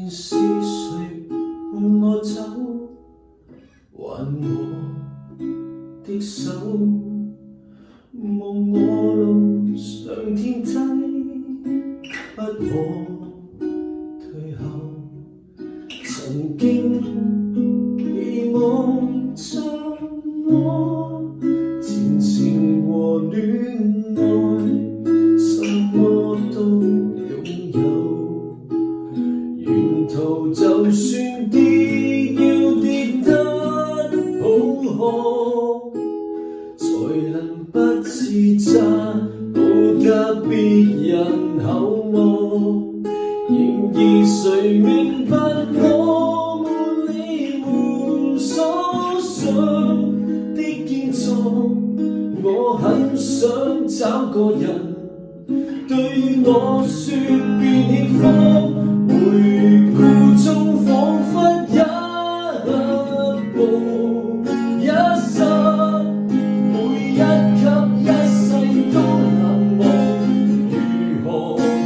是誰伴我走，還我的手，望我路上天梯，不可退後。曾經期望着我前程和戀愛，什麼都擁有。沿途就算跌要跌得好好，才能不自責，報答別人厚望。然而誰明白我們理無所想的堅壯？我很想找個人對我說別氣方，回顧中彷彿一步一生，每一級一世都難忘，如何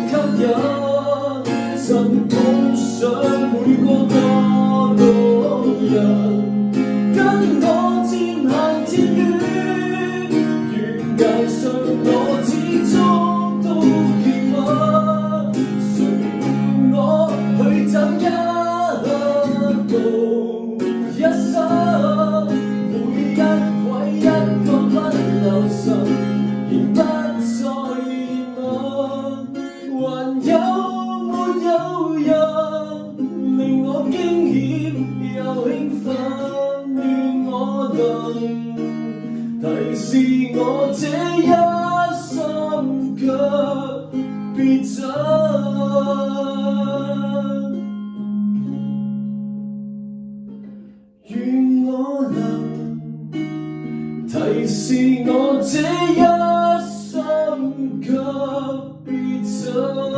吸引？真好想每個過路人跟我漸行漸遠，懸崖上我始終都缺乏，誰伴我去走一步一生，每一位一個不留神，仍不再問，還有人令我驚險又興奮，願我能提示我這一生卻別走。願我能提示我這一生卻別走。